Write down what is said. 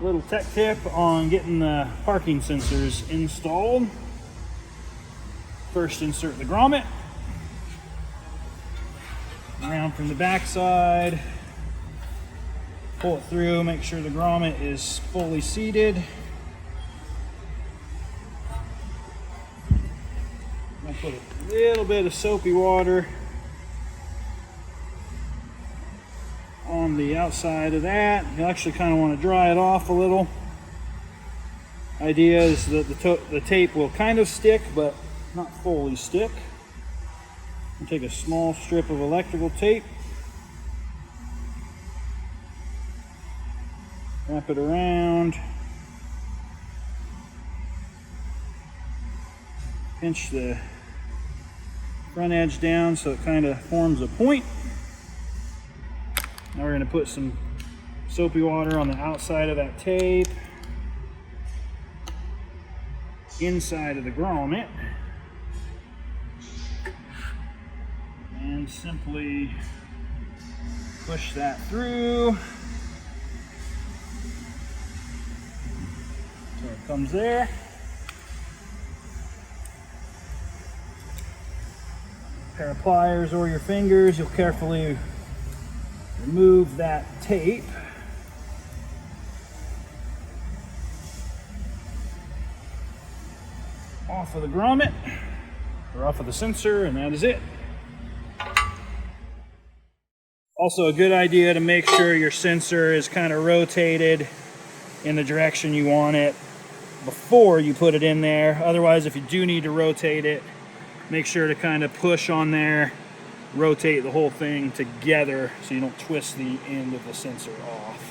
Little tech tip on getting the parking sensors installed. First, insert the grommet. Around from the back side. Pull it through, make sure the grommet is fully seated. I'll put a little bit of soapy water on the outside of that. You actually kind of want to dry it off a little. Idea is that the tape will kind of stick, but not fully stick. I'll take a small strip of electrical tape, wrap it around, pinch the front edge down so it kind of forms a point. Now we're going to put some soapy water on the outside of that tape, inside of the grommet, and simply push that through. So it comes there. A pair of pliers or your fingers, you'll carefully remove that tape. Off of the grommet, or off of the sensor, and that is it. Also a good idea to make sure your sensor is kind of rotated in the direction you want it before you put it in there. Otherwise, if you do need to rotate it, make sure to kind of push on there, rotate the whole thing together so you don't twist the end of the sensor off.